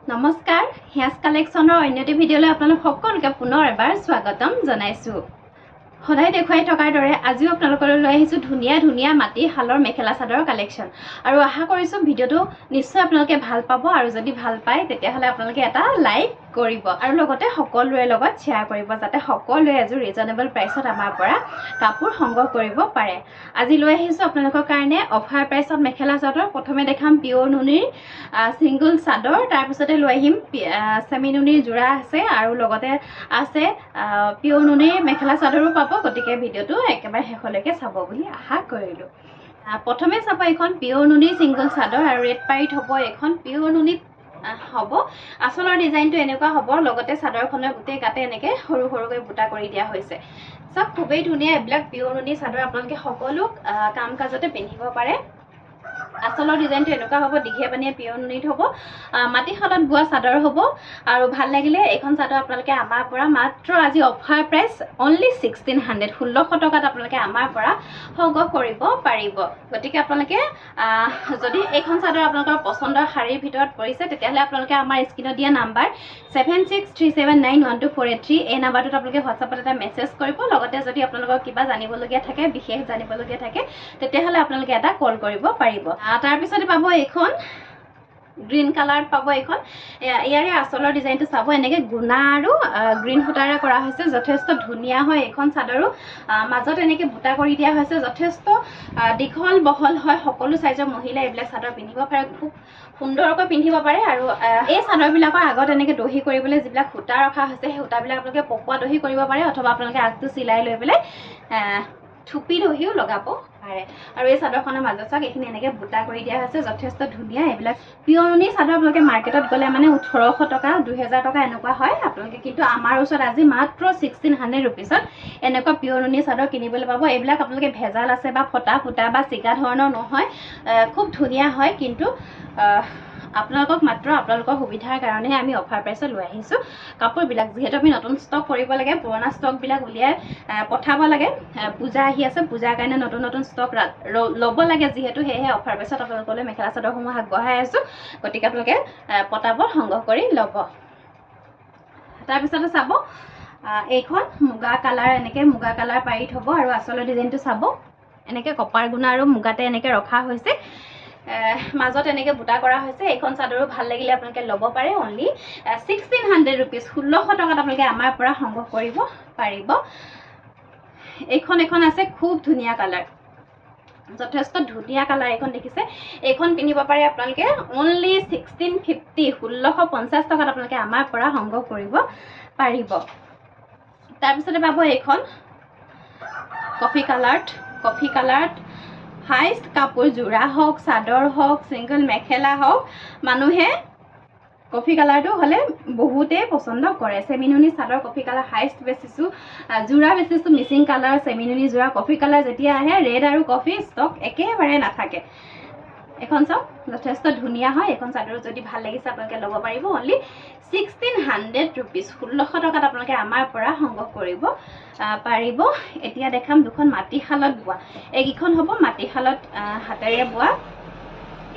নমস্কাৰ হেয়াস কালেকশনৰ অন্যটি ভিডিঅ'লৈ আপোনালোক সকলোকে পুনৰ এবাৰ স্বাগতম জনাইছোঁ। সদায় দেখুৱাই থকাৰ দৰে আজিও আপোনালোকলৈ লৈ আহিছোঁ ধুনীয়া ধুনীয়া মাটি শালৰ মেখেলা চাদৰৰ কালেকশ্যন। আৰু আশা কৰিছোঁ ভিডিঅ'টো নিশ্চয় আপোনালোকে ভাল পাব, আৰু যদি ভাল পায় তেতিয়াহ'লে আপোনালোকে এটা লাইক কৰিব আৰু লগতে সকলোৰে লগত শ্বেয়াৰ কৰিব, যাতে সকলোৱে এযোৰ ৰিজনেবল প্ৰাইচত আমাৰ পৰা কাপোৰ সংগ্ৰহ কৰিব পাৰে। আজি লৈ আহিছোঁ আপোনালোকৰ কাৰণে অফাৰ প্ৰাইচত মেখেলা চাদৰ। প্ৰথমে দেখাম পিয়ৰ নুনিৰ ছিংগল চাদৰ, তাৰপিছতে লৈ আহিম চেমি নুনিৰ যোৰা আছে, আৰু লগতে আছে পিয়ৰ নুনিৰ মেখেলা চাদৰো পাব। গতিকে ভিডিঅ'টো একেবাৰে শেষলৈকে চাব বুলি আশা কৰিলোঁ। প্ৰথমে চাব এখন পিয়ৰ নুনিৰ ছিংগল চাদৰ, আৰু ৰেড পাৰিত হ'ব এখন পিয়ৰ নুনিত হ'ব। আচলৰ ডিজাইনটো এনেকুৱা হ'ব, লগতে চাদৰখনৰ গোটেই গাতে এনেকৈ সৰু সৰুকৈ বুটা কৰি দিয়া হৈছে। চব খুবেই ধুনীয়া। এইবিলাক পিয়ৰ নুনি চাদৰ আপোনালোকে সকলো কাম কাজতে পিন্ধিব পাৰে। আচলৰ ডিজাইনটো এনেকুৱা হ'ব, দীঘে পানীয়ে পিয়ৰ নুনিত হ'ব, মাটিশালত বোৱা চাদৰ হ'ব। আৰু ভাল লাগিলে এইখন চাদৰ আপোনালোকে আমাৰ পৰা মাত্ৰ আজি অফাৰ প্ৰাইচ অনলি 1600, 1600 টকাত আপোনালোকে আমাৰ পৰা সংগ্ৰহ কৰিব পাৰিব। গতিকে আপোনালোকে যদি এইখন চাদৰ আপোনালোকৰ পচন্দৰ শাৰীৰ ভিতৰত পৰিছে, তেতিয়াহ'লে আপোনালোকে আমাৰ স্ক্ৰীনত দিয়া নাম্বাৰ 7637912483 এই নাম্বাৰটোত আপোনালোকে হোৱাটছআপত এটা মেছেজ কৰিব। লগতে যদি আপোনালোকৰ কিবা জানিবলগীয়া থাকে, বিশেষ জানিবলগীয়া থাকে, তেতিয়াহ'লে আপোনালোকে এটা কল কৰিব পাৰিব। তাৰপিছতে পাব এইখন গ্ৰীণ কালাৰত পাব। এইখন ইয়াৰে আচলৰ ডিজাইনটো চাব, এনেকৈ গুণা আৰু গ্ৰীণ সূতাৰে কৰা হৈছে। যথেষ্ট ধুনীয়া হয় এইখন চাদৰো। মাজত এনেকৈ বুটা কৰি দিয়া হৈছে, যথেষ্ট দীঘল বহল হয়। সকলো চাইজৰ মহিলাই এইবিলাক চাদৰ পিন্ধিব পাৰে, খুব সুন্দৰকৈ পিন্ধিব পাৰে। আৰু এই চাদৰবিলাকৰ আগত এনেকৈ দহি কৰিবলৈ যিবিলাক সূতা ৰখা হৈছে, সেই সূতাবিলাক আপোনালোকে পকোৱা দহি কৰিব পাৰে, অথবা আপোনালোকে আগটো চিলাই লৈ পেলাই থুপি দহিও লগাব পাৰে। আৰু এই চাদৰখনৰ মাজত চাওক, এইখিনি এনেকৈ বুটা কৰি দিয়া হৈছে, যথেষ্ট ধুনীয়া। এইবিলাক পিয়ৰ নুনি চাদৰ আপোনালোকে মাৰ্কেটত গ'লে মানে 1800 টকা 2000 টকা এনেকুৱা হয় আপোনালোকে, কিন্তু আমাৰ ওচৰত আজি মাত্ৰ 1600 ৰুপিছত এনেকুৱা পিয়ৰ নুনি চাদৰ কিনিবলৈ পাব। এইবিলাক আপোনালোকে ভেজাল আছে বা ফটা ফুটা বা চিগা ধৰণৰ নহয়, খুব ধুনীয়া হয়। কিন্তু আপোনালোকক মাত্ৰ আপোনালোকৰ সুবিধাৰ কাৰণেহে আমি অফাৰ প্ৰাইচত লৈ আহিছোঁ কাপোৰবিলাক। যিহেতু আমি নতুন ষ্টক কৰিব লাগে, পুৰণা ষ্টকবিলাক উলিয়াই পঠাব লাগে। পূজা আহি আছে, পূজাৰ কাৰণে নতুন নতুন ষ্টক ল'ব লাগে, যিহেতু সেয়েহে অফাৰ প্ৰাইচত আপোনালোকলৈ মেখেলা চাদৰসমূহ আগবঢ়াই আছোঁ। গতিকে আপোনালোকে পটাপট সংগ্ৰহ কৰি ল'ব। তাৰপিছতে চাব এইখন মুগা কালাৰ, এনেকৈ মুগা কালাৰ পাৰিত হ'ব। আৰু আচলৰ ডিজাইনটো চাব, এনেকৈ কপাৰ গুণা আৰু মুগাতে এনেকৈ ৰখা হৈছে, মাজত এনেকৈ বুটা কৰা হৈছে। এইখন চাদৰো ভাল লাগিলে আপোনালোকে ল'ব পাৰে। অনলি 1600 ৰুপিজ, 1600 টকাত আপোনালোকে আমাৰ পৰা সংগ্ৰহ কৰিব পাৰিব। এইখন আছে খুব ধুনীয়া কালাৰ, যথেষ্ট ধুনীয়া কালাৰ। এইখন দেখিছে, এইখন পিন্ধিব পাৰে আপোনালোকে অনলি 1650, 1650 টকাত আপোনালোকে আমাৰ পৰা সংগ্ৰহ কৰিব পাৰিব। তাৰপিছতে পাব এইখন কফি কালাৰত হাইষ্ট কাপোৰ, যোৰা হওক, চাদৰ হওক, ছিংগল মেখেলা হওক, মানুহে কফি কালাৰটো হ'লে বহুতেই পচন্দ কৰে। চেমিনুনি চাদৰ কফি কালাৰ হাইষ্ট বেচিছোঁ, যোৰা বেচিছোঁ মিচিং কালাৰ, চেমিনুনি যোৰা কফি কালাৰ যেতিয়া আহে, ৰেড আৰু কফি ষ্টক একেবাৰে নাথাকে। এখন চাওক, যথেষ্ট ধুনীয়া হয়। এইখন চাদৰ যদি ভাল লাগিছে আপোনালোকে ল'ব পাৰিব। অনলি 1600 ৰুপিজ, 1600 টকাত আপোনালোকে আমাৰ পৰা সংগ্ৰহ কৰিব পাৰিব। এতিয়া দেখাম দুখন মাটিশালত বোৱা। এইকেইখন হ'ব মাটিশালত হাতেৰে বোৱা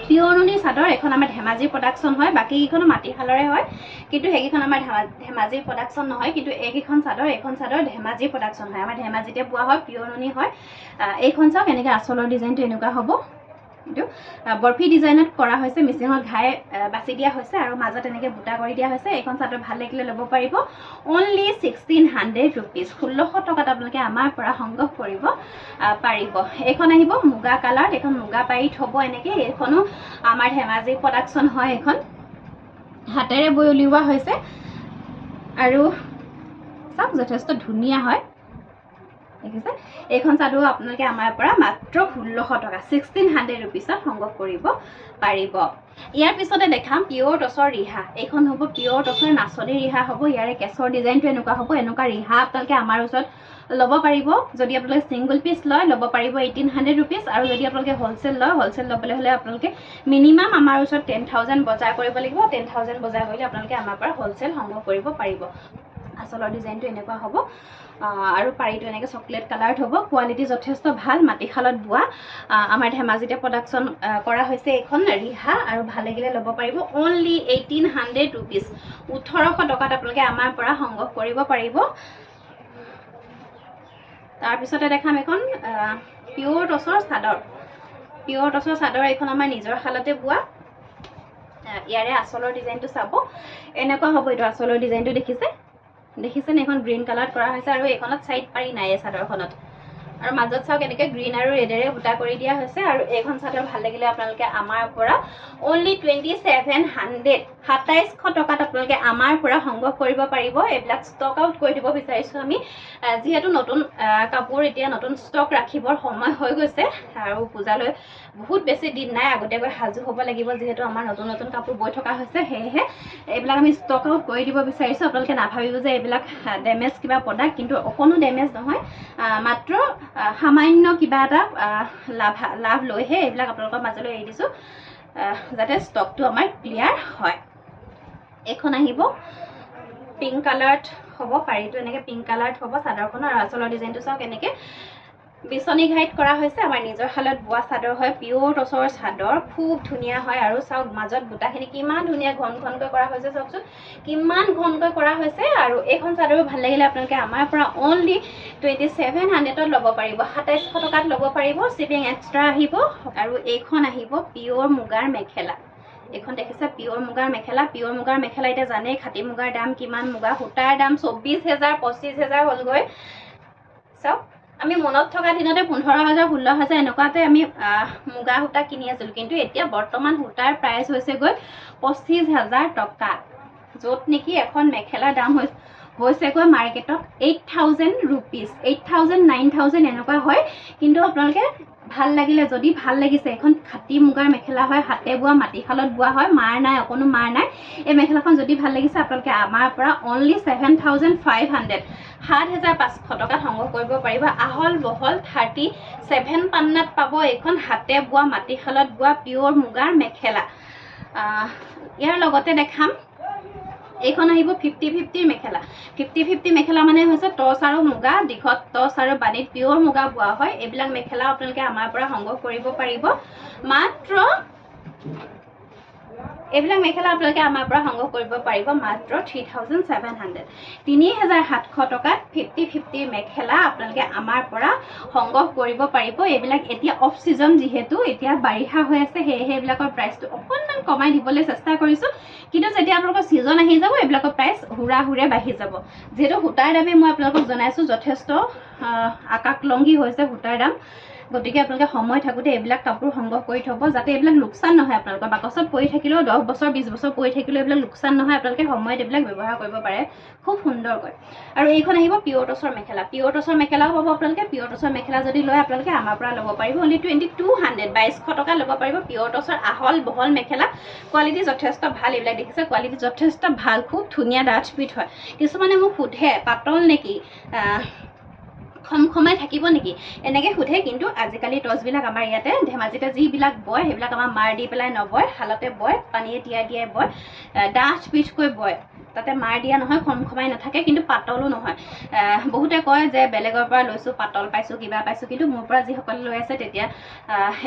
পিয়ৰ নুনি চাদৰ। এখন আমাৰ ধেমাজিৰ প্ৰডাকশ্যন হয়, বাকীকেইখনো মাটিশালৰে হয়, কিন্তু সেইকেইখন আমাৰ ধেমাজিৰ প্ৰডাকশ্যন নহয়। কিন্তু এইখন চাদৰ ধেমাজিৰ প্ৰডাকশ্যন হয়, আমাৰ ধেমাজিতে বোৱা হয়, পিয়ৰ নুনি হয়। এইখন চাওক, এনেকৈ আচলৰ ডিজাইনটো এনেকুৱা হ'ব। এইটো বৰফি ডিজাইনত কৰা হৈছে, মিচিঙত ঘাই বাছি দিয়া হৈছে, আৰু মাজত এনেকৈ বুটা কৰি দিয়া হৈছে। এইখন চাদৰ ভাল লাগিলে ল'ব পাৰিব। অনলি 1600 ৰুপিজ, 1600 টকাত আপোনালোকে আমাৰ পৰা সংগ্ৰহ কৰিব পাৰিব। এইখন আহিব মুগা কালাৰত, এইখন মুগা পাৰিত হ'ব এনেকৈ। এইখনো আমাৰ ধেমাজিৰ প্ৰডাকশ্যন হয়, এইখন হাতেৰে বৈ উলিওৱা হৈছে। আৰু চাওক, যথেষ্ট ধুনীয়া হয়, দেখিছে। এইখন চাদৰ আপোনালোকে আমাৰ পৰা মাত্ৰ 1600 টকা 1600 ৰুপিজত সংগ্ৰহ কৰিব পাৰিব। ইয়াৰ পিছতে দেখাম পিয়ৰ টচৰ ৰিহা। এইখন হ'ব পিয়ৰ টচৰ নাচনী ৰিহা হ'ব। ইয়াৰে কেছৰ ডিজাইনটো এনেকুৱা হ'ব। এনেকুৱা ৰিহা আপোনালোকে আমাৰ ওচৰত ল'ব পাৰিব। যদি আপোনালোকে ছিংগল পিচ লয়, ল'ব পাৰিব 1800 ৰুপিজ। আৰু যদি আপোনালোকে হ'লচেল লয়, হ'লচেল ল'বলৈ হ'লে আপোনালোকে মিনিমাম আমাৰ ওচৰত 10,000 বজাৰ কৰিব লাগিব। 10,000 বজাৰ কৰিলে আপোনালোকে আমাৰ পৰা হ'লচেল সংগ্ৰহ কৰিব পাৰিব। আচলৰ ডিজাইনটো এনেকুৱা হ'ব আৰু পাৰীটো এনেকৈ চকলেট কালাৰত হ'ব। কোৱালিটি যথেষ্ট ভাল, মাটিশালত বোৱা। আমাৰ ধেমাজিতে প্ৰডাকশ্যন কৰা হৈছে এইখন ৰিহা, আৰু ভাল লাগিলে ল'ব পাৰিব। অনলি 1800 ৰুপিজ, 1800 টকাত আপোনালোকে আমাৰ পৰা সংগ্ৰহ কৰিব পাৰিব। তাৰপিছতে দেখাম এখন পিয়ৰ টচৰ চাদৰ। পিয়ৰ টচৰ চাদৰ এইখন আমাৰ নিজৰ শালতে বোৱা। ইয়াৰে আচলৰ ডিজাইনটো চাব, এনেকুৱা হ'ব। এইটো আচলৰ ডিজাইনটো দেখিছেনে? এইখন গ্ৰীণ কালাৰত কৰা হৈছে, আৰু এইখনত চাইড পাৰি নাই এই চাদৰখনত। আৰু মাজত চাওক এনেকৈ গ্ৰীণ আৰু ৰেডেৰে বুটা কৰি দিয়া হৈছে। আৰু এইখন চাদৰ ভাল লাগিলে আপোনালোকে আমাৰ পৰা অনলি 2700, 2700 টকাত আপোনালোকে আমাৰ পৰা সংগ্ৰহ কৰিব পাৰিব। এইবিলাক ষ্টক আউট কৰি দিব বিচাৰিছোঁ আমি, যিহেতু নতুন কাপোৰ এতিয়া নতুন ষ্টক ৰাখিবৰ সময় হৈ গৈছে, আৰু পূজালৈ বহুত বেছি দিন নাই, আগতীয়াকৈ সাজু হ'ব লাগিব, যিহেতু আমাৰ নতুন নতুন কাপোৰ বৈ থকা হৈছে। সেয়েহে এইবিলাক আমি ষ্টক আউট কৰি দিব বিচাৰিছোঁ। আপোনালোকে নাভাবিব যে এইবিলাক ডেমেজ কিবা প্ৰডাক্ট, কিন্তু অকণো ডেমেজ নহয়, মাত্ৰ সামান্য কিবা এটা লাভ লৈহে এইবিলাক আপোনালোকৰ মাজলৈ এৰি দিছোঁ, যাতে ষ্টকটো আমাৰ ক্লিয়াৰ হয়। এইখন আহিব পিংক কালাৰত হ'ব, পাৰীটো এনেকৈ পিংক কালাৰত হ'ব চাদৰখনৰ। আৰু আচলৰ ডিজাইনটো চাওক, এনেকৈ বিচনী ঘাইত কৰা হৈছে। আমাৰ নিজৰ শালত বোৱা চাদৰ হয়, পিয়ৰ টচৰ চাদৰ, খুব ধুনীয়া হয়। আৰু চাওক মাজত বুটাখিনি কিমান ধুনীয়া ঘন ঘনকৈ কৰা হৈছে, চাওকচোন কিমান ঘনকৈ কৰা হৈছে। আৰু এইখন চাদৰো ভাল লাগিলে আপোনালোকে আমাৰ পৰা অনলি 2700ত ল'ব পাৰিব, 2700 টকাত ল'ব পাৰিব, শ্বিপিং এক্সট্ৰা আহিব। আৰু এইখন আহিব পিয়ৰ মুগাৰ মেখেলা। এইখন দেখিছে পিয়ৰ মুগাৰ মেখেলা। পিয়ৰ মুগাৰ মেখেলা এতিয়া জানেই খাটি মুগাৰ দাম কিমান, মুগা সূতাৰ দাম 24000, 25000 হ'লগৈ। চাওক আমি মনত থকা দিনতে 15000, 16000 এনেকুৱাতে আমি মুগা সূতা কিনি আছিলোঁ, কিন্তু এতিয়া বৰ্তমান সূতাৰ প্ৰাইচ হৈছেগৈ 25000 টকা, য'ত নেকি এখন মেখেলাৰ দাম হৈছেগৈ মাৰ্কেটত 8000 ৰুপিজ, 8000, 9000 এনেকুৱা হয়। কিন্তু আপোনালোকে ভাল লাগিলে, যদি ভাল লাগিছে, এখন খাটি মুগাৰ মেখেলা হয়, হাতে বোৱা, মাটিশালত বোৱা হয়, মাৰ নাই, অকণো মাৰ নাই। এই মেখেলাখন যদি ভাল লাগিছে আপোনালোকে আমাৰ পৰা অনলি 7500, 7500 টকাত সংগ্ৰহ কৰিব পাৰিব। আহল বহল 37 পান্নাত পাব এইখন হাতে বোৱা, মাটিশালত বোৱা পিয়ৰ মুগাৰ মেখেলা। ইয়াৰ লগতে দেখাম এইখন আহিব 50-50 মেখেলা। 50-50 মেখেলা মানে হৈছে টচ আৰু মুগা, দীঘত টচ আৰু বাণীত পিয়ৰ মুগা বোৱা হয়। এইবিলাক মেখেলা আপোনালোকে আমাৰ পৰা সংগ্ৰহ কৰিব পাৰিব। মাত্ৰ এইবিলাক মেখেলা আপোনালোকে আমাৰ পৰা সংগ্ৰহ কৰিব পাৰিব মাত্ৰ 3700, 3700 টকাত 50-50 মেখেলা আপোনালোকে আমাৰ পৰা সংগ্ৰহ কৰিব পাৰিব। এইবিলাক এতিয়া অফ চিজন, যিহেতু এতিয়া বাৰিষা হৈ আছে, সেয়েহে এইবিলাকৰ প্ৰাইচটো অকণমান কমাই দিবলৈ চেষ্টা কৰিছোঁ। কিন্তু যেতিয়া আপোনালোকৰ ছিজন আহি যাব, এইবিলাকৰ প্ৰাইচ হুৰে বাঢ়ি যাব। যিহেতু সূতাৰ দামে মই আপোনালোকক জনাইছোঁ যথেষ্ট আকাশলংঘী হৈছে সূতাৰ দাম, গতিকে আপোনালোকে সময় থাকোঁতে এইবিলাক কাপোৰ সংগ্ৰহ কৰি থ'ব, যাতে এইবিলাক লোকচান নহয়। আপোনালোকৰ বাকচত পৰি থাকিলেও 10 বছৰ 20 বছৰ পৰি থাকিলেও এইবিলাক লোকচান নহয়, আপোনালোকে সময়ত এইবিলাক ব্যৱহাৰ কৰিব পাৰে খুব সুন্দৰকৈ। আৰু এইখন আহিব পিয়ৰ টচৰ মেখেলা। পিয়ৰ টচৰ মেখেলাও পাব আপোনালোকে। পিয়ৰ টচৰ মেখেলা যদি লয় আপোনালোকে আমাৰ পৰা ল'ব পাৰিব অনলি 2200, 2200 টকা ল'ব পাৰিব। পিয়ৰ টচৰ আহল বহল মেখেলা, কোৱালিটি যথেষ্ট ভাল। এইবিলাক দেখিছে কোৱালিটি যথেষ্ট ভাল, খুব ধুনীয়া ডাঠ পিঠ হয়। কিছুমানে মোক সোধে পাতল নেকি, খমখমাই থাকিব নেকি, এনেকৈ সোধে। কিন্তু আজিকালি টচবিলাক আমাৰ ইয়াতে ধেমাজিতে যিবিলাক বয়, সেইবিলাক আমাৰ মাৰ দি পেলাই নবয়, শালতে বয়, পানীয়ে তিয়াই বয়, ডাঠ পিঠকৈ বয়, তাতে মাৰ দিয়া নহয়, খমখমাই নাথাকে, কিন্তু পাতলো নহয়। বহুতে কয় যে বেলেগৰ পৰা লৈছোঁ, পাতল পাইছোঁ, কিবা পাইছোঁ, কিন্তু মোৰ পৰা যিসকলে লৈ আছে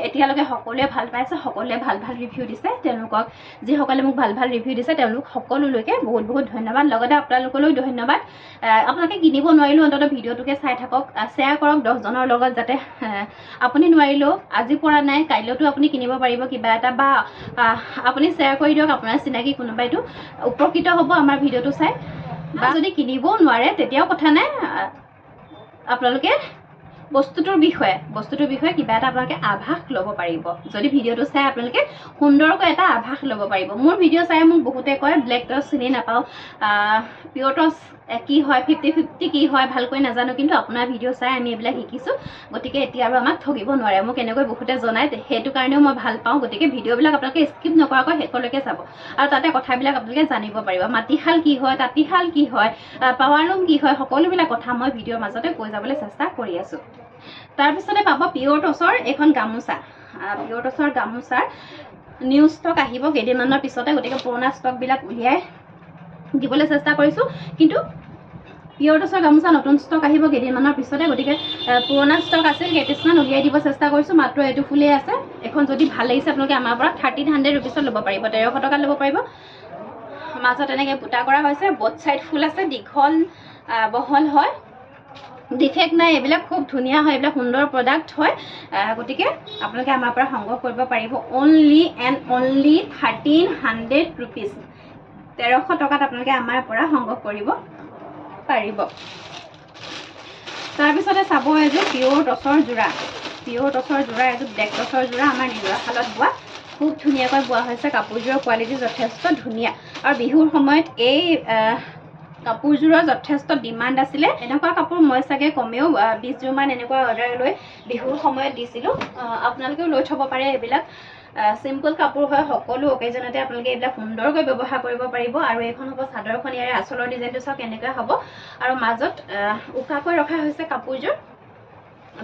এতিয়ালৈকে সকলোৱে ভাল পাইছে, সকলোৱে ভাল ৰিভিউ দিছে। তেওঁলোকক যিসকলে মোক ভাল ৰিভিউ দিছে, তেওঁলোক সকলোলৈকে বহুত বহুত ধন্যবাদ। লগতে আপোনালোকলৈ ধন্যবাদ। আপোনালোকে কিনিব নোৱাৰিলেও অন্ততঃ ভিডিঅ'টোকে চাই থাকক, শ্বেয়াৰ কৰক 10 জনৰ লগত, যাতে আপুনি নোৱাৰিলেও আজি পৰা নাই কাইলৈতো আপুনি কিনিব পাৰিব কিবা এটা, বা আপুনি শ্বেয়াৰ কৰি দিয়ক, আপোনাৰ চিনাকি কোনোবাইতো উপকৃত হ'ব আমাৰ ভিডিঅ'টো চাই। বা যদি কিনিবও নোৱাৰে তেতিয়াও কথা নাই, আপোনালোকে বস্তুটোৰ বিষয়ে কিবা এটা আপোনালোকে আভাস ল'ব পাৰিব। যদি ভিডিঅ'টো চাই আপোনালোকে সুন্দৰকৈ এটা আভাস ল'ব পাৰিব। মোৰ ভিডিঅ' চাই মোক বহুতে কয় ব্লেক টচ চিনি নাপাওঁ, পিয়ৰ টচ কি হয়, 50-50 কি হয় ভালকৈ নাজানো, কিন্তু আপোনাৰ ভিডিঅ' চাই আমি এইবিলাক শিকিছোঁ। গতিকে এতিয়া আৰু আমাক ঠগিব নোৱাৰে, মোক এনেকৈ বহুতে জনায়, সেইটো কাৰণেও মই ভাল পাওঁ। গতিকে ভিডিঅ'বিলাক আপোনালোকে স্কিপ নকৰাকৈ শেষলৈকে চাব, আৰু তাতে কথাবিলাক আপোনালোকে জানিব পাৰিব। মাটিশাল কি হয়, তাঁতীশাল কি হয়, পাৱাৰলুম কি হয়, সকলোবিলাক কথা মই ভিডিঅ'ৰ মাজতে কৈ যাবলৈ চেষ্টা কৰি আছোঁ। তাৰপিছতে পাব পিয়ৰ টচৰ এইখন গামোচা। পিয়ৰ টচৰ গামোচাৰ নিউ ষ্টক আহিব কেইদিনমানৰ পিছতে, গতিকে পুৰণা ষ্টকবিলাক উলিয়াই দিবলৈ চেষ্টা কৰিছোঁ। কিন্তু পিয়ৰ টচৰ গামোচা নতুন ষ্টক আহিব কেইদিনমানৰ পিছতে, গতিকে পুৰণা ষ্টক আছিল কেইপিছমান উলিয়াই দিব চেষ্টা কৰিছোঁ। মাত্ৰ এইটো ফুলেই আছে। এখন যদি ভাল লাগিছে আপোনালোকে আমাৰ পৰা 1300 ৰুপিছত ল'ব পাৰিব, 1300 টকাত ল'ব পাৰিব। মাজত এনেকৈ বুটা কৰা হৈছে, বোথ চাইড ফুল আছে, দীঘল বহল হয়, ডিফেক্ট নাই। এইবিলাক খুব ধুনীয়া হয়, এইবিলাক সুন্দৰ প্ৰডাক্ট হয়। গতিকে আপোনালোকে আমাৰ পৰা সংগ্ৰহ কৰিব পাৰিব অনলি এণ্ড অনলি 1300 ৰুপিজ। 1300 টকাত আপোনালোকে আমাৰ পৰা সংগ্ৰহ কৰিব পাৰিব। তাৰপিছতে চাব এযোৰ পিয়ৰ টচৰ যোৰা, পিয়ৰ টচৰ যোৰা, এযোৰ ব্লেক টচৰ যোৰা আমাৰ নিজৰ শালত বোৱা, খুব ধুনীয়াকৈ বোৱা হৈছে। কাপোৰযোৰৰ কোৱালিটি যথেষ্ট ধুনীয়া আৰু বিহুৰ সময়ত এই কাপোৰযোৰৰ যথেষ্ট ডিমাণ্ড আছিলে। এনেকুৱা কাপোৰ মই চাগে কমেও 20 যোৰমান এনেকুৱা অৰ্ডাৰ লৈ বিহুৰ সময়ত দিছিলোঁ। আপোনালোকেও লৈ থ'ব পাৰে। এইবিলাক চিম্পল কাপোৰ হয়, সকলো অকেজনতে আপোনালোকে এইবিলাক সুন্দৰকৈ ব্যৱহাৰ কৰিব পাৰিব। আৰু এইখন হ'ব চাদৰখন, ইয়াৰে আঁচলৰ ডিজাইনটো চাওক এনেকুৱা হ'ব আৰু মাজত উকাকৈ ৰখা হৈছে কাপোৰযোৰ।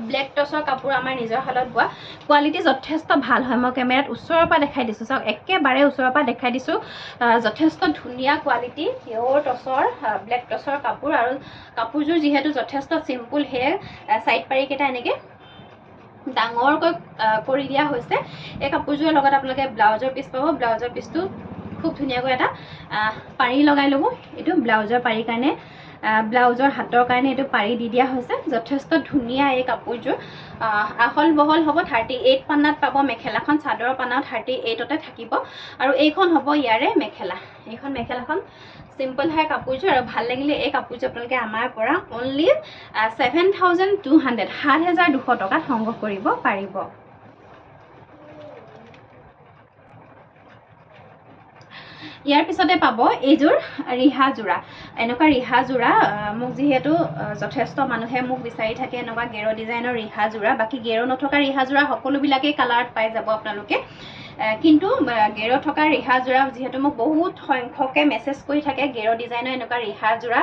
ব্লেক টচৰ কাপোৰ আমাৰ নিজৰ শালত বোৱা, কোৱালিটি যথেষ্ট ভাল হয়। মই কেমেৰাত ওচৰৰ পৰা দেখাই দিছোঁ, চাওক একেবাৰে ওচৰৰ পৰা দেখাই দিছোঁ। যথেষ্ট ধুনীয়া কোৱালিটি পিয়ৰ টচৰ ব্লেক টচৰ কাপোৰ। আৰু কাপোৰযোৰ যিহেতু যথেষ্ট চিম্পুল, সেয়ে চাইড পাৰিকেইটা এনেকৈ ডাঙৰকৈ কৰি দিয়া হৈছে। এই কাপোৰযোৰৰ লগত আপোনালোকে ব্লাউজৰ পিচ পাব। ব্লাউজৰ পিচটো খুব ধুনীয়াকৈ এটা পাৰি লগাই ল'ব। এইটো ব্লাউজৰ পাৰিৰ কাৰণে, ব্লাউজৰ হাতৰ কাৰণে এইটো পাৰি দি দিয়া হৈছে। যথেষ্ট ধুনীয়া এই কাপোৰযোৰ। আহল বহল হ'ব, 38 পানাত পাব মেখেলাখন। চাদৰৰ পানাও 38তে থাকিব। আৰু এইখন হ'ব ইয়াৰে মেখেলা। এইখন মেখেলাখন চিম্পল হয় কাপোৰযোৰ। আৰু ভাল লাগিলে এই কাপোৰযোৰ আপোনালোকে আমাৰ পৰা অনলি 7200 7200 টকাত সংগ্ৰহ কৰিব পাৰিব। ইয়াৰ পিছতে পাব এইযোৰ ৰিহা যোৰা। এনেকুৱা ৰিহা যোৰা মোক যিহেতু যথেষ্ট মানুহে মোক বিচাৰি থাকে, এনেকুৱা গেৰ ডিজাইনৰ ৰিহা যোৰা। বাকী গেৰ নথকা ৰিহা যোৰা সকলোবিলাকেই কালাৰত পাই যাব আপোনালোকে। কিন্তু গেৰ থকা ৰিহা যোৰা যিহেতু মোক বহুত সংখ্যকে মেছেজ কৰি থাকে গেৰ ডিজাইনৰ এনেকুৱা ৰিহা যোৰা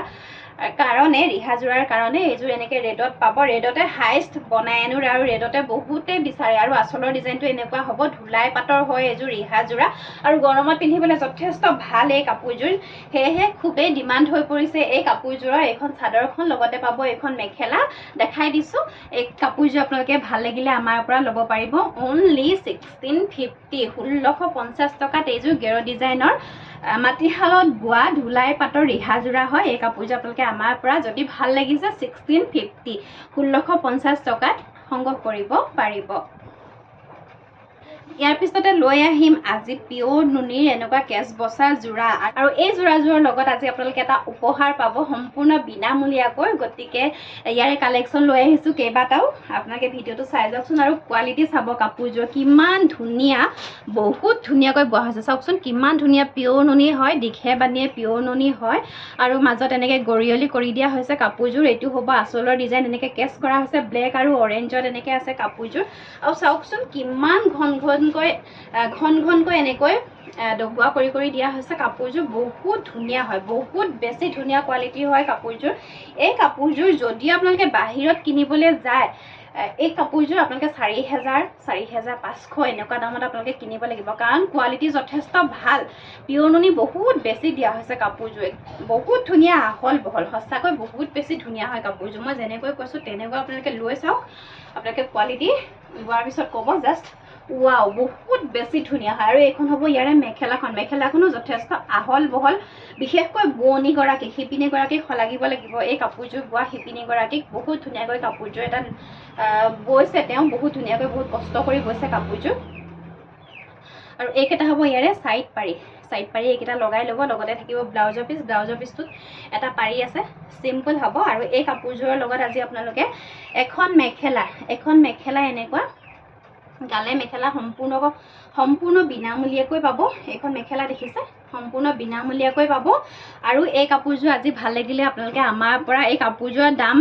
কাৰণে, ৰিহা যোৰাৰ কাৰণে এইযোৰ এনেকৈ ৰেডত পাব। ৰেডতে হাইষ্ট বনাই আনো আৰু ৰেডতে বহুতে বিচাৰে। আৰু আঁচলৰ ডিজাইনটো এনেকুৱা হ'ব, ধুলাই পাতৰ হয় এইযোৰ ৰিহা যোৰা। আৰু গৰমত পিন্ধিবলৈ যথেষ্ট ভাল এই কাপোৰযোৰ, সেয়েহে খুবেই ডিমাণ্ড হৈ পৰিছে এই কাপোৰযোৰৰ। এইখন চাদৰখন লগতে পাব এইখন মেখেলা দেখাই দিছোঁ। এই কাপোৰযোৰ আপোনালোকে ভাল লাগিলে আমাৰ পৰা ল'ব পাৰিব অনলি 1650 1650 টকাত। এইযোৰ গেৰ ডিজাইনৰ মাটিশালত বোৱা ধুলাই পাতৰ ৰিহা যোৰা হয়। এই কাপোৰযোৰ আপোনালোকে আমাৰ পৰা যদি ভাল লাগিছে 1650 1650 টকাত সংগ্ৰহ কৰিব পাৰিব। ইয়াৰ পিছতে লৈ আহিম আজি পিয়ৰ নুনিৰ এনেকুৱা কেচ বচা যোৰা। আৰু এই যোৰাযোৰৰ লগত আজি আপোনালোকে এটা উপহাৰ পাব সম্পূৰ্ণ বিনামূলীয়াকৈ। গতিকে ইয়াৰে কালেকশ্যন লৈ আহিছোঁ কেইবাটাও, আপোনালোকে ভিডিঅ'টো চাই যাওকচোন। আৰু কোৱালিটি চাব কাপোৰযোৰ কিমান ধুনীয়া, বহুত ধুনীয়াকৈ বোৱা হৈছে। চাওকচোন কিমান ধুনীয়া পিয়ৰ নুনি হয়, দীঘে বানিয়ে পিয়ৰ নুনি হয়। আৰু মাজত এনেকৈ গৰিয়লি কৰি দিয়া হৈছে কাপোৰযোৰ। এইটো হ'ব আঁচলৰ ডিজাইন, এনেকৈ কেচ কৰা হৈছে ব্লেক আৰু অৰেঞ্জত এনেকৈ আছে কাপোৰযোৰ। আৰু চাওকচোন কিমান ঘন ঘনকৈ এনেকৈ দবোৱা কৰি কৰি দিয়া হৈছে। কাপোৰযোৰ বহুত ধুনীয়া হয়, বহুত বেছি ধুনীয়া কোৱালিটিৰ হয় কাপোৰযোৰ। এই কাপোৰযোৰ যদি আপোনালোকে বাহিৰত কিনিবলৈ যায়, এই কাপোৰযোৰ আপোনালোকে 4000 4500 এনেকুৱা দামত আপোনালোকে কিনিব লাগিব, কাৰণ কোৱালিটি যথেষ্ট ভাল। পিয়ৰ নুনি বহুত বেছি দিয়া হৈছে কাপোৰযোৰ, বহুত ধুনীয়া আহল বহল, সঁচাকৈ বহুত বেছি ধুনীয়া হয় কাপোৰযোৰ। মই যেনেকৈ কৈছোঁ তেনেকৈ আপোনালোকে লৈ চাওক। আপোনালোকে কোৱালিটি লোৱাৰ পিছত ক'ব জাষ্ট ৱাও, বহুত বেছি ধুনীয়া হয়। আৰু এইখন হ'ব ইয়াৰে মেখেলাখন। মেখেলাখনো যথেষ্ট আহল বহল, বিশেষকৈ বোৱনীগৰাকীক, শিপিনীগৰাকীক শলাগিব লাগিব। এই কাপোৰযোৰ বোৱা শিপিনীগৰাকীক বহুত ধুনীয়াকৈ কাপোৰযোৰ এটা বৈছে, তেওঁ বহুত ধুনীয়াকৈ বহুত কষ্ট কৰি বৈছে কাপোৰযোৰ। আৰু এইকেইটা হ'ব ইয়াৰে চাইড পাৰি। চাইড পাৰি এইকেইটা লগাই ল'ব। লগতে থাকিব ব্লাউজৰ পিচ। ব্লাউজৰ পিচটোত এটা পাৰি আছে, চিম্পল হ'ব। আৰু এই কাপোৰযোৰৰ লগত আজি আপোনালোকে এখন মেখেলা এনেকুৱা গালে মেখেলা সম্পূৰ্ণ বিনামূলীয়াকৈ পাব। এইখন মেখেলা দেখিছে, সম্পূৰ্ণ বিনামূলীয়াকৈ পাব। আৰু এই কাপোৰযোৰ আজি ভাল লাগিলে আপোনালোকে আমাৰ পৰা, এই কাপোৰযোৰৰ দাম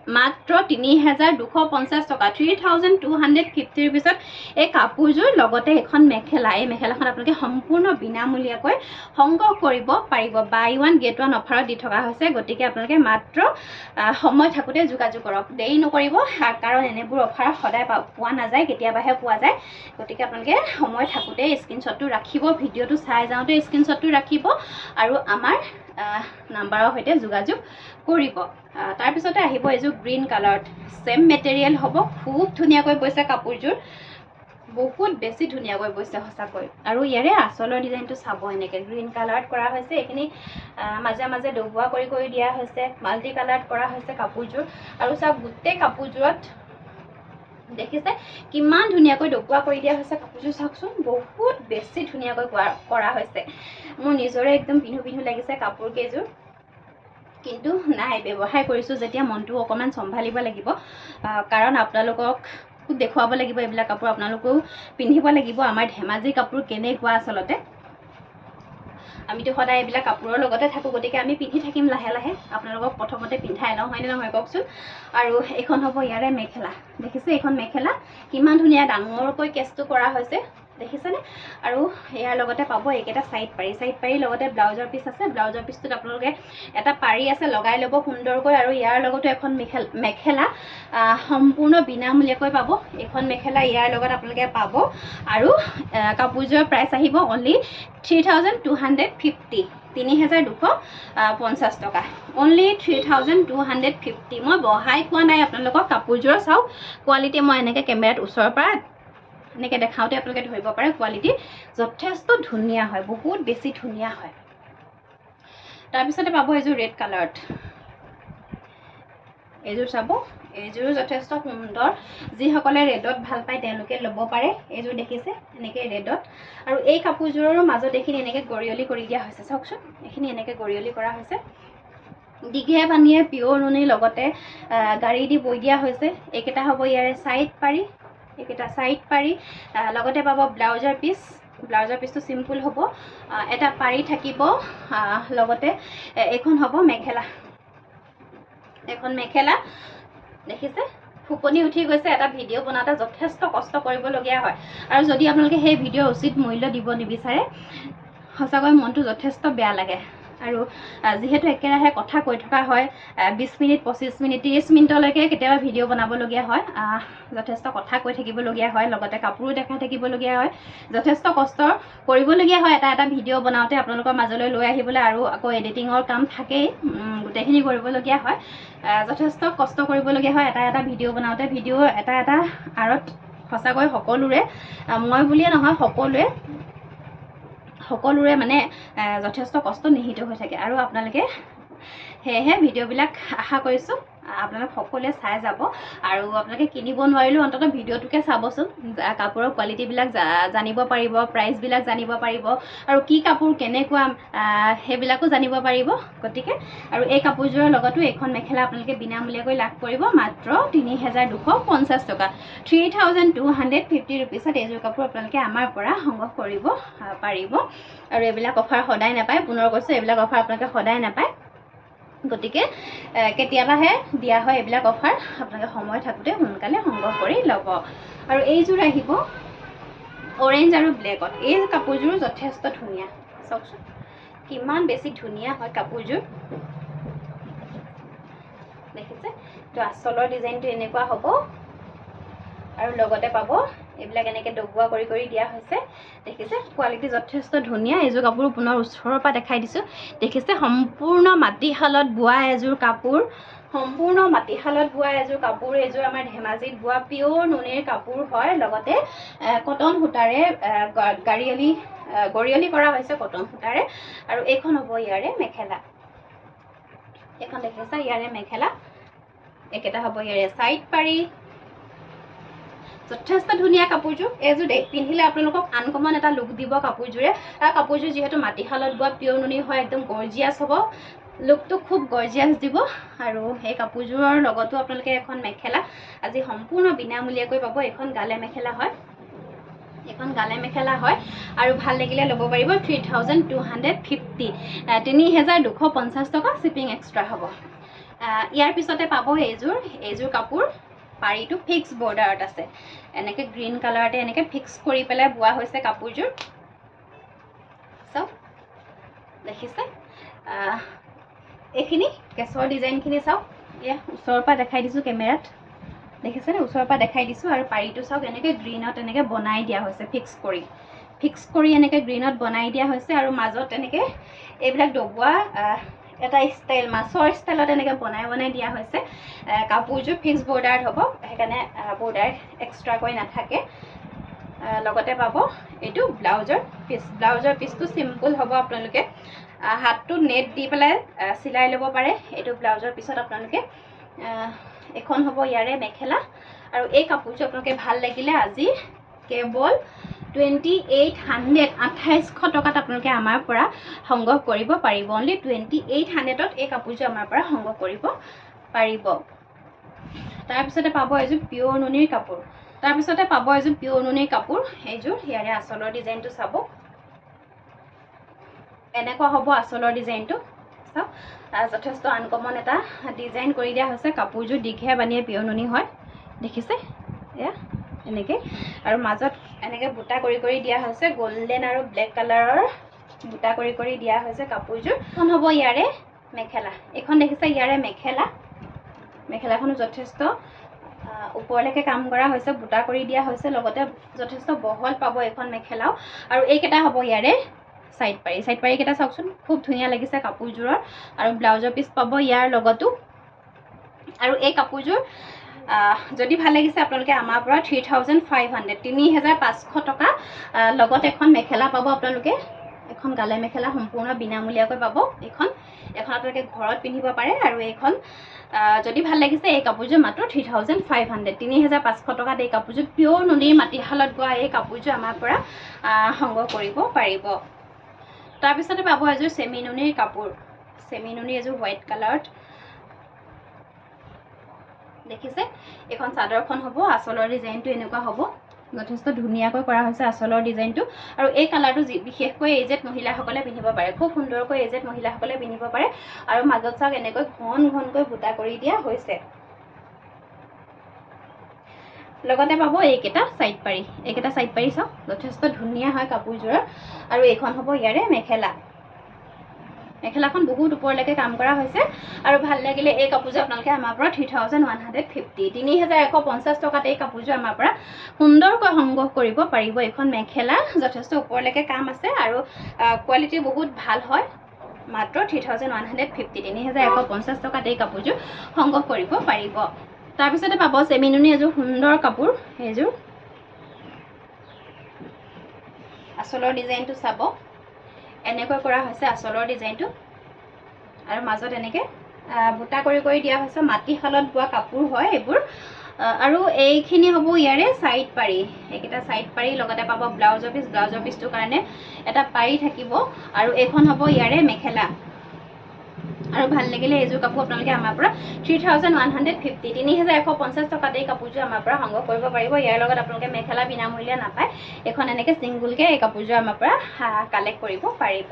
মাত্ৰ ৩,২৫০ টকা 3,250 পিছত এই কাপোৰযোৰ লগতে এখন মেখেলা এই মেখেলাখন আপোনালোকে সম্পূৰ্ণ বিনামূলীয়াকৈ সংগ্ৰহ কৰিব পাৰিব বাই ওৱান গেট ওৱান অফাৰত দি থকা হৈছে গতিকে আপোনালোকে মাত্ৰ সময় থাকোঁতে যোগাযোগ কৰক দেৰি নকৰিব কাৰণ এনেবোৰ অফাৰ সদায় পোৱা নাযায় কেতিয়াবাহে পোৱা যায় গতিকে আপোনালোকে সময় থাকোঁতে স্ক্ৰীনশ্বটটো ৰাখিব ভিডিঅ'টো চাই যাওঁতে স্ক্ৰীনশ্বটটো ৰাখিব আৰু আমাৰ নাম্বাৰৰ সৈতে যোগাযোগ কৰিব তাৰপিছতে আহিব এইযোৰ গ্ৰীণ কালাৰত সেম মেটেৰিয়েল হ'ব খুব ধুনীয়াকৈ বৈছে কাপোৰযোৰ বহুত বেছি ধুনীয়াকৈ বৈছে সঁচাকৈ আৰু ইয়াৰে আচলৰ ডিজাইনটো চাব এনেকৈ গ্ৰীণ কালাৰত কৰা হৈছে এইখিনি মাজে মাজে ডবোৱা কৰি কৰি দিয়া হৈছে মাল্টি কালাৰত কৰা হৈছে কাপোৰযোৰ আৰু চাওক গোটেই কাপোৰযোৰত দেখিছে কিমান ধুনীয়াকৈ ডবোৱা কৰি দিয়া হৈছে কাপোৰযোৰ চাওকচোন বহুত বেছি ধুনীয়াকৈ কৰা হৈছে মোৰ নিজৰে একদম পিন্ধু পিন্ধু লাগিছে কাপোৰ কেইযোৰ কিন্তু নাই ব্যৱসায় কৰিছোঁ যেতিয়া মনটো অকণমান চম্ভালিব লাগিব কাৰণ আপোনালোকক দেখুৱাব লাগিব এইবিলাক কাপোৰ আপোনালোকেও পিন্ধিব লাগিব আমাৰ ধেমাজিৰ কাপোৰ কেনেকুৱা আচলতে আমিতো সদায় এইবিলাক কাপোৰৰ লগতে থাকোঁ গতিকে আমি পিন্ধি থাকিম লাহে লাহে আপোনালোকক প্ৰথমতে পিন্ধাই লওঁ হয়নে নহয় কওকচোন আৰু এইখন হ'ব ইয়াৰে মেখেলা দেখিছে এইখন মেখেলা কিমান ধুনীয়া ডাঙৰকৈ কেছটো কৰা হৈছে দেখিছেনে আৰু ইয়াৰ লগতে পাব এইকেইটা সাইড পাৰি লগতে ব্লাউজৰ পিচ আছে ব্লাউজৰ পিচটোত আপোনালোকে এটা পাৰি আছে লগাই ল'ব সুন্দৰকৈ আৰু ইয়াৰ লগতে এখন মেখেলা সম্পূৰ্ণ বিনামূলীয়াকৈ পাব এখন মেখেলা ইয়াৰ লগত আপোনালোকে পাব আৰু কাপোৰযোৰৰ প্ৰাইচ আহিব অনলি 3,250 3,250 টকা অনলি 3,250 মই বহাই কোৱা নাই আপোনালোকক কাপোৰযোৰৰ চাওক কোৱালিটি মই এনেকৈ কেমেৰাত ওচৰৰ পৰা এনেকৈ দেখাওঁতে আপোনালোকে ধৰিব পাৰে কোৱালিটি যথেষ্ট ধুনীয়া হয় বহুত বেছি ধুনীয়া হয় তাৰপিছতে পাব এইযোৰ ৰেড কালাৰত এইযোৰ চাব এইযোৰো যথেষ্ট সুন্দৰ যিসকলে ৰেডত ভাল পায় তেওঁলোকে ল'ব পাৰে এইযোৰ দেখিছে এনেকৈ ৰেডত আৰু এই কাপোৰযোৰৰ মাজত এইখিনি এনেকৈ গৰিয়লি কৰি দিয়া হৈছে চাওকচোন এইখিনি এনেকৈ গৰিয়লি কৰা হৈছে দীঘে বানিয়ে পিয়ৰ নুনিৰ লগতে গাড়ী দি বৈ দিয়া হৈছে এইকেইটা হ'ব ইয়াৰে সাইড পাৰি লগতে পাব ব্লাউজৰ পিচটো চিম্পুল হ'ব এটা পাৰি থাকিব লগতে এখন হ'ব মেখেলা দেখিছে ফুপনি উঠি গৈছে এটা ভিডিঅ' বনাওঁতে যথেষ্ট কষ্ট কৰিবলগীয়া হয় আৰু যদি আপোনালোকে সেই ভিডিঅ'ৰ উচিত মূল্য দিব নিবিচাৰে সঁচাকৈ মনটো যথেষ্ট বেয়া লাগে আৰু যেহেতু একেৰাহে কথা কৈ থকা হয় 20 মিনিট 25 মিনিট 30 মিনিটলৈকে কেতিয়াবা ভিডিঅ' বনাবলগীয়া হয় যথেষ্ট কথা কৈ থাকিবলগীয়া হয় লগতে কাপোৰো দেখাই থাকিবলগীয়া হয় যথেষ্ট কষ্ট কৰিবলগীয়া হয় এটা ভিডিঅ' বনাওঁতে আপোনালোকৰ মাজলৈ লৈ আহিবলৈ আৰু আকৌ এডিটিঙৰ কাম থাকেই গোটেইখিনি কৰিবলগীয়া হয় যথেষ্ট কষ্ট কৰিবলগীয়া হয় এটা ভিডিঅ' বনাওঁতে ভিডিঅ' এটা আঁৰত সঁচাকৈ সকলোৰে মই বুলিয়ে নহয় সকলোৰে মানে যথেষ্ট কষ্ট নিহিত হৈ থাকে আৰু আপোনালোকে সেয়েহে ভিডিঅ'বিলাক আশা কৰিছোঁ আপোনালোক সকলোৱে চাই যাব আৰু আপোনালোকে কিনিব নোৱাৰিলেও অন্ততঃ ভিডিঅ'টোকে চাবচোন কাপোৰৰ কোৱালিটিবিলাক জানিব পাৰিব প্ৰাইচবিলাক জানিব পাৰিব আৰু কি কাপোৰ কেনেকুৱা সেইবিলাকো জানিব পাৰিব গতিকে আৰু এই কাপোৰযোৰৰ লগতো এইখন মেখেলা আপোনালোকে বিনামূলীয়াকৈ লাভ কৰিব মাত্ৰ 3,250 টকা 3,250 ৰুপিছত এইযোৰ কাপোৰ আপোনালোকে আমাৰ পৰা সংগ্ৰহ কৰিব পাৰিব আৰু এইবিলাক অফাৰ সদায় নাপায় পুনৰ কৈছোঁ এইবিলাক অফাৰ আপোনালোকে সদায় নাপায় গতিকে কেতিয়াবাহে দিয়া হয় এইবিলাক অফাৰ আপোনালোকে সময় থাকোঁতে সোনকালে সংগ্ৰহ কৰি ল'ব আৰু এইযোৰ আহিব অৰেঞ্জ আৰু ব্লেকত এই কাপোৰযোৰ যথেষ্ট ধুনীয়া চাওকচোন কিমান বেছি ধুনীয়া হয় কাপোৰযোৰ দেখিছে তো আচলৰ ডিজাইনটো এনেকুৱা হ'ব আৰু লগতে পাব এইবিলাক এনেকৈ ডবোৱা কৰি কৰি দিয়া হৈছে দেখিছে কোৱালিটি যথেষ্ট ধুনীয়া এইযোৰ কাপোৰ পুনৰ ওচৰৰ পৰা দেখাই দিছোঁ দেখিছে সম্পূৰ্ণ মাটিশালত বোৱা এযোৰ কাপোৰ এইযোৰ আমাৰ ধেমাজিত বোৱা পিয়ৰ নুনিৰ কাপোৰ হয় লগতে কটন সূতাৰে গৰিয়লি কৰা হৈছে কটন সূতাৰে আৰু এইখন হ'ব ইয়াৰে মেখেলা এইখন দেখিছে ইয়াৰে মেখেলা একেটা হ'ব ইয়াৰে সাইড পাৰি যথেষ্ট ধুনীয়া কাপোৰযোৰ এইযোৰ পিন্ধিলে আপোনালোকক আনকমন এটা লুক দিব কাপোৰযোৰে আৰু কাপোৰযোৰ যিহেতু মাটিশালত বোৱা পিয়ৰ নুনি হয় একদম গৰ্জিয়াছ হ'ব লুকটো খুব গৰ্জিয়াছ দিব আৰু এই কাপোৰযোৰৰ লগতো আপোনালোকে এখন মেখেলা আজি সম্পূৰ্ণ বিনামূলীয়াকৈ পাব এইখন গালে মেখেলা হয় আৰু ভাল লাগিলে ল'ব পাৰিব 3,250 3,250 টকা শ্বিপিং এক্সট্ৰা হ'ব ইয়াৰ পিছতে পাব এইযোৰ কাপোৰ পাৰীটো ফিক্স বৰ্ডাৰত আছে এনেকৈ গ্ৰীণ কালাৰতে এনেকৈ ফিক্স কৰি পেলাই বোৱা হৈছে কাপোৰযোৰ চাওক দেখিছে এইখিনি কেছৰ ডিজাইনখিনি চাওক এয়া ওচৰৰ পৰা দেখাই দিছোঁ কেমেৰাত দেখিছেনে ওচৰৰ পৰা দেখাই দিছোঁ আৰু পাৰীটো চাওক এনেকৈ গ্ৰীণত এনেকৈ বনাই দিয়া হৈছে ফিক্স কৰি এনেকৈ গ্ৰীণত বনাই দিয়া হৈছে আৰু মাজত এনেকৈ এইবিলাক ডবোৱা এটা ষ্টাইল মাছৰ ষ্টাইলত এনেকৈ বনাই দিয়া হৈছে কাপোৰযোৰ ফিক্স বৰ্ডাৰত হ'ব সেইকাৰণে বৰ্ডাৰ এক্সট্ৰাকৈ নাথাকে লগতে পাব এইটো ব্লাউজৰ পিচটো চিম্পল হ'ব আপোনালোকে হাতটো নেট দি পেলাই চিলাই ল'ব পাৰে এইটো ব্লাউজৰ পিছত আপোনালোকে এখন হ'ব ইয়াৰে মেখেলা আৰু এই কাপোৰযোৰ আপোনালোকে ভাল লাগিলে আজি কেৱল 2800 টকাত আপোনালোকে আমাৰ পৰা সংগ্ৰহ কৰিব পাৰিব অনলি 2800ত এই কাপোৰযোৰ আমাৰ পৰা সংগ্ৰহ কৰিব পাৰিব তাৰপিছতে পাব এযোৰ পিয়ৰ নুনিৰ কাপোৰ এইযোৰ ইয়াৰে আঁচলৰ ডিজাইনটো চাব এনেকুৱা হ'ব আঁচলৰ ডিজাইনটো চাওক যথেষ্ট আনকমন এটা ডিজাইন কৰি দিয়া হৈছে কাপোৰযোৰ দীঘে বানিয়ে পিয়ৰ নুনি হয় দেখিছে এয়া এনেকৈ আৰু মাজত এনেকৈ বুটা কৰি দিয়া হৈছে গোল্ডেন আৰু ব্লেক কালাৰৰ বুটা কৰি দিয়া হৈছে কাপোৰযোৰ এখন হ'ব ইয়াৰে মেখেলা এইখন দেখিছে ইয়াৰে মেখেলাখনো যথেষ্ট ওপৰলৈকে কাম কৰা হৈছে বুটা কৰি দিয়া হৈছে লগতে যথেষ্ট বহল পাব এইখন মেখেলাও আৰু এইকেইটা হ'ব ইয়াৰে সাইড পাৰি কেইটা চাওকচোন খুব ধুনীয়া লাগিছে কাপোৰযোৰৰ আৰু ব্লাউজৰ পিচ পাব ইয়াৰ লগতো আৰু এই কাপোৰযোৰ যদি ভাল লাগিছে আপোনালোকে আমাৰ পৰা 3500 টকা লগত এখন মেখেলা পাব আপোনালোকে এখন গালে মেখেলা সম্পূৰ্ণ বিনামূলীয়াকৈ পাব এখন আপোনালোকে ঘৰত পিন্ধিব পাৰে আৰু এইখন যদি ভাল লাগিছে এই কাপোৰযোৰ মাত্ৰ 3500 টকাত এই কাপোৰযোৰ পিয়ৰ নুনিৰ মাটিশালত বোৱা এই কাপোৰযোৰ আমাৰ পৰা সংগ্ৰহ কৰিব পাৰিব তাৰপিছতে পাব এযোৰ চেমি নুনিৰ কাপোৰ এযোৰ হোৱাইট কালাৰত দেখিছে এখন চাদৰখন হ'ব আঁচলৰ ডিজাইনটো এনেকুৱা হ'ব যথেষ্ট ধুনীয়াকৈ কৰা হৈছে আঁচলৰ ডিজাইনটো আৰু এই কালাৰটো বিশেষকৈ এজেড মহিলাসকলে পিন্ধিব পাৰে খুব সুন্দৰকৈ এজেড মহিলাসকলে পিন্ধিব পাৰে আৰু মাজত চাওক এনেকৈ ঘনকৈ বুটা কৰি দিয়া হৈছে লগতে পাব এইকেইটা সাইড পাৰি চাওক যথেষ্ট ধুনীয়া হয় কাপোৰযোৰ আৰু এইখন হ'ব ইয়াৰে মেখেলাখন বহুত ওপৰলৈকে কাম কৰা হৈছে আৰু ভাল লাগিলে এই কাপোৰযোৰ আপোনালোকে আমাৰ পৰা 3150 টকাত এই কাপোৰযোৰ আমাৰ পৰা সুন্দৰকৈ সংগ্ৰহ কৰিব পাৰিব এইখন মেখেলা যথেষ্ট ওপৰলৈকে কাম আছে আৰু কোৱালিটি বহুত ভাল হয় মাত্ৰ 3150 টকাত এই কাপোৰযোৰ সংগ্ৰহ কৰিব পাৰিব তাৰপিছতে পাব চেমি নুনি এযোৰ সুন্দৰ কাপোৰ এইযোৰ আঁচলৰ ডিজাইনটো চাব এনেকৈ কৰা হৈছে আঁচলৰ ডিজাইনটো আৰু মাজত এনেকৈ বুটা কৰি দিয়া হৈছে মাটিশালত বোৱা কাপোৰ হয় এইবোৰ আৰু এইখিনি হ'ব ইয়াৰে সাইড পাৰি এইকেইটা সাইড পাৰি লগতে পাব ব্লাউজৰ পিচটোৰ কাৰণে এটা পাৰি থাকিব আৰু এইখন হ'ব ইয়াৰে মেখেলা আৰু ভাল লাগিলে এইযোৰ কাপোৰ আপোনালোকে আমাৰ পৰা 3150 টকাত এই কাপোৰযোৰ আমাৰ পৰা সংগ্ৰহ কৰিব পাৰিব ইয়াৰ লগত আপোনালোকে মেখেলা বিনামূলীয়া নাপায় এখন এনেকৈ চিংগুলকৈ এই কাপোৰযোৰ আমাৰ পৰা কালেক্ট কৰিব পাৰিব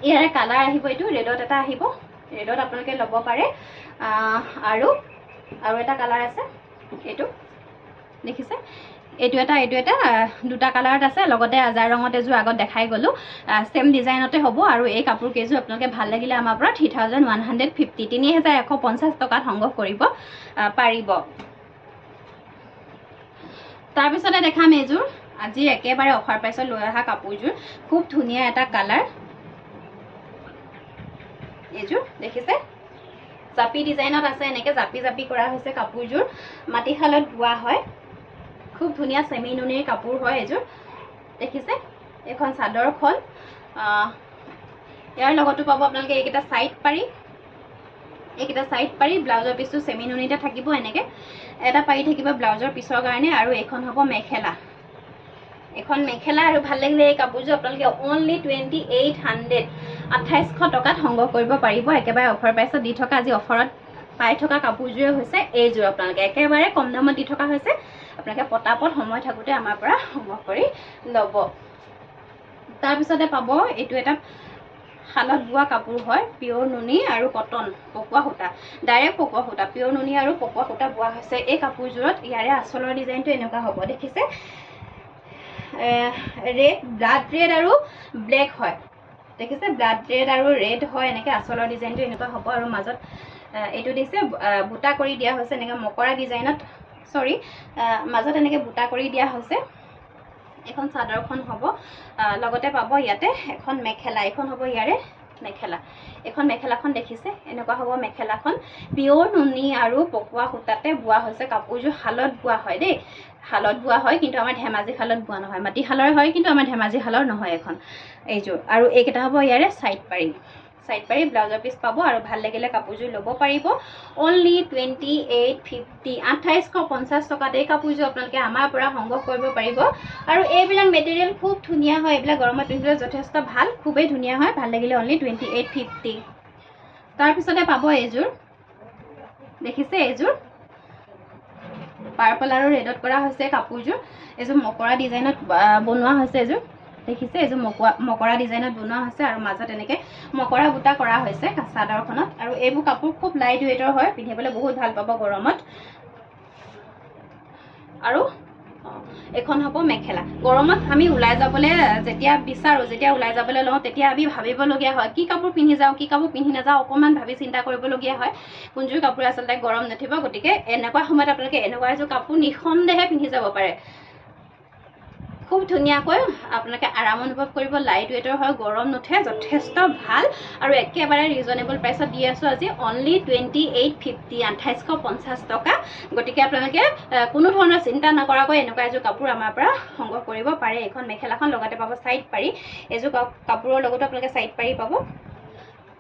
ইয়াৰে কালাৰ আহিব এইটো ৰেডত এটা আহিব ৰেডত আপোনালোকে ল'ব পাৰে আৰু এটা কালাৰ আছে এইটো দেখিছে এইটো এটা দুটা কালাৰত আছে লগতে আজাৰ ৰঙত এযোৰ আগত দেখাই গ'লো সেম ডিজাইনতে হ'ব আৰু এই কাপোৰ কেইযোৰ আপোনালোকে ভাল লাগিলে আমাৰ পৰা 3150 টকাত সংগ্ৰহ কৰিব পাৰিব তাৰপিছতে দেখাম এইযোৰ আজি একেবাৰে অফাৰ প্ৰাইচত লৈ অহা কাপোৰযোৰ খুব ধুনীয়া এটা কালাৰ এইযোৰ দেখিছে জাপি ডিজাইনত আছে এনেকৈ জাপি কৰা হৈছে কাপোৰযোৰ মাটিশালত বোৱা হয় খুব ধুনীয়া চেমি নুনিৰ কাপোৰ হয় এইযোৰ দেখিছে এখন চাদৰখন ইয়াৰ লগতো পাব আপোনালোকে এইকেইটা সাইড পাৰি ব্লাউজৰ পিচটো চেমি নুনিতে থাকিব এনেকৈ এটা পাৰি থাকিব ব্লাউজৰ পিছৰ কাৰণে আৰু এইখন হ'ব মেখেলা আৰু ভাল লাগিলে এই কাপোৰযোৰ আপোনালোকে অনলি 2800 টকাত সংগ্ৰহ কৰিব পাৰিব একেবাৰে অফাৰ প্ৰাইচত দি থকা আজি অফাৰত পাই থকা কাপোৰযোৰে হৈছে এইযোৰ আপোনালোকে একেবাৰে কম দামত দি থকা হৈছে আপোনালোকে পটাপট সময় থাকোঁতে আমাৰ পৰা সংগ্ৰহ কৰি ল'ব তাৰপিছতে পাব এইটো এটা শালত বোৱা কাপোৰ হয়, পিয়ৰ নুনি আৰু কটন, পকোৱা সূতা, ডাইৰেক্ট পকোৱা সূতা, পিয়ৰ নুনি আৰু পকোৱা সূতা বোৱা হৈছে এই কাপোৰযোৰত। ইয়াৰে আঁচলৰ ডিজাইনটো এনেকুৱা হ'ব, দেখিছে ৰেড, ব্লাড ৰেড আৰু ব্লেক হয়, দেখিছে ব্লাড ৰেড আৰু ৰেড হয়, এনেকৈ আঁচলৰ ডিজাইনটো এনেকুৱা হ'ব। আৰু মাজত এইটো দিছে বুটা কৰি দিয়া হৈছে এনেকৈ মকৰা ডিজাইনত, মাজত এনেকৈ বুটা কৰি দিয়া হৈছে। এখন চাদৰখন হ'ব, লগতে পাব ইয়াতে এখন মেখেলা, এইখন হ'ব ইয়াৰে মেখেলা। এখন মেখেলাখন দেখিছে এনেকুৱা হ'ব মেখেলাখন, পিয়ৰ নুনি আৰু পকোৱা সূতাতে বোৱা হৈছে কাপোৰযোৰ। শালত বোৱা হয় দেই, শালত বোৱা হয়, কিন্তু আমাৰ ধেমাজি শালত বোৱা নহয়, মাটিশালৰ হয়, কিন্তু আমাৰ ধেমাজি শালৰ নহয় এখন এইযোৰ। আৰু এইকেইটা হ'ব ইয়াৰে চাইড পাৰি, ব্লাউজৰ পিচ পাব। আৰু ভাল লাগিলে কাপোৰযোৰ ল'ব পাৰিব। অনলি 2850, 2850 টকাত এই কাপোৰযোৰ আপোনালোকে আমাৰ পৰা সংগ্ৰহ কৰিব পাৰিব। আৰু এইবিলাক মেটেৰিয়েল খুব ধুনীয়া হয়, এইবিলাক গৰমত পিন্ধিবলৈ যথেষ্ট ভাল, খুবেই ধুনীয়া হয়। ভাল লাগিলে অনলি 2850। তাৰপিছতে পাব এইযোৰ, দেখিছে এইযোৰ পাৰ্পল আৰু ৰেডত কৰা হৈছে কাপোৰযোৰ। এইযোৰ মকৰা ডিজাইনত বনোৱা হৈছে, এইযোৰ দেখিছে এইযোৰ মকৰা ডিজাইনত বনোৱা হৈছে। আৰু মাজত এনেকৈ মকৰা বুটা কৰা হৈছে চাদৰখনত। আৰু এইবোৰ কাপোৰ খুব লাইট ৱেইটৰ হয়, পিন্ধিবলৈ বহুত ভাল পাব গৰমত। আৰু এখন হ'ব মেখেলা। গৰমত আমি ওলাই যাবলৈ যেতিয়া বিচাৰোঁ, যেতিয়া ওলাই যাবলৈ লওঁ, তেতিয়া আমি ভাবিবলগীয়া হয় কি কাপোৰ পিন্ধি যাওঁ, কি কাপোৰ পিন্ধি নাযাওঁ, অকণমান ভাবি চিন্তা কৰিবলগীয়া হয় কোনযোৰ কাপোৰ আচলতে গৰম নুঠিব। গতিকে এনেকুৱা সময়ত আপোনালোকে এনেকুৱা এযোৰ কাপোৰ নিঃসন্দেহে পিন্ধি যাব পাৰে, খুব ধুনীয়াকৈ আপোনালোকে আৰাম অনুভৱ কৰিব। লাইট ৱেইটৰ হয়, গৰম নুঠে, যথেষ্ট ভাল। আৰু একেবাৰে ৰিজনেবল প্ৰাইচত দি আছোঁ আজি, অনলি 2850, 2850 টকা। গতিকে আপোনালোকে কোনো ধৰণৰ চিন্তা নকৰাকৈ এনেকুৱা এযোৰ কাপোৰ আমাৰ পৰা সংগ্ৰহ কৰিব পাৰে। এইখন মেখেলাখন লগতে পাব চাইড পাৰি, এইযোৰ কাপোৰৰ লগতো আপোনালোকে চাইড পাৰি পাব।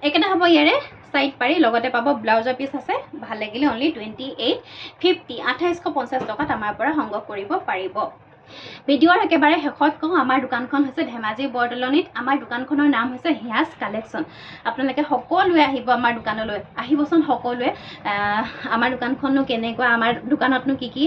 এইকেইটা হ'ব ইয়াৰে চাইড পাৰি, লগতে পাব ব্লাউজৰ পিচ আছে। ভাল লাগিলে অনলি 2850, 2850 টকাত আমাৰ পৰা সংগ্ৰহ কৰিব পাৰিব। ভিডিঅ'ৰ একেবাৰে শেষত কওঁ, আমাৰ দোকানখন হৈছে ধেমাজি বৰদলনিত। আমাৰ দোকানখনৰ নাম হৈছে হিয়াজ কালেকশ্যন। আপোনালোকে সকলোৱে আহিব আমাৰ দোকানলৈ, আহিবচোন সকলোৱে। আমাৰ দোকানখননো কেনেকুৱা, আমাৰ দোকানতনো কি কি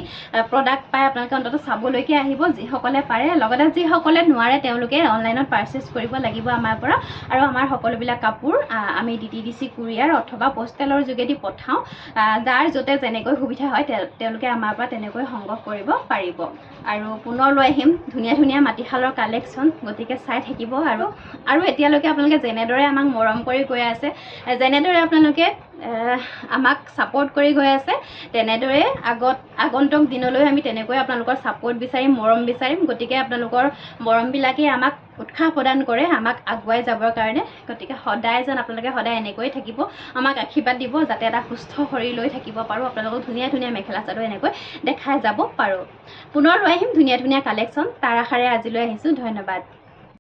প্ৰডাক্ট পায়, আপোনালোকে অন্ততঃ চাবলৈকে আহিব যিসকলে পাৰে। লগতে যিসকলে নোৱাৰে তেওঁলোকে অনলাইনত পাৰ্চেছ কৰিব লাগিব আমাৰ পৰা। আৰু আমাৰ সকলোবিলাক কাপোৰ আমি DTDC কুৰিয়াৰ অথবা পোষ্টেলৰ যোগেদি পঠাওঁ। যাৰ য'তে যেনেকৈ সুবিধা হয় তেওঁলোকে আমাৰ পৰা তেনেকৈ সংগ্ৰহ কৰিব পাৰিব। আৰু পুনৰ লৈ আহিম ধুনীয়া ধুনীয়া মাটিশালৰ কালেকশ্যন, গতিকে চাই থাকিব। আৰু এতিয়ালৈকে আপোনালোকে যেনেদৰে আমাক মৰম কৰি গৈ আছে, যেনেদৰে আপোনালোকে আমাক ছাপোৰ্ট কৰি গৈ আছে, তেনেদৰে আগন্তুক দিনলৈ আমি তেনেকৈ আপোনালোকৰ ছাপোৰ্ট বিচাৰিম, মৰম বিচাৰিম। গতিকে আপোনালোকৰ মৰমবিলাকেই আমাক উৎসাহ প্ৰদান কৰে আমাক আগুৱাই যাবৰ কাৰণে। গতিকে সদায় যেন আপোনালোকে সদায় এনেকৈয়ে থাকিব, আমাক আশীৰ্বাদ দিব, যাতে এটা সুস্থ শৰীৰ লৈ থাকিব পাৰোঁ, আপোনালোকক ধুনীয়া ধুনীয়া মেখেলা চাদৰ এনেকৈ দেখাই যাব পাৰোঁ। পুনৰ লৈ আহিম ধুনীয়া ধুনীয়া কালেকশ্যন, তাৰ আশাৰে আজিলৈ আহিছোঁ। ধন্যবাদ।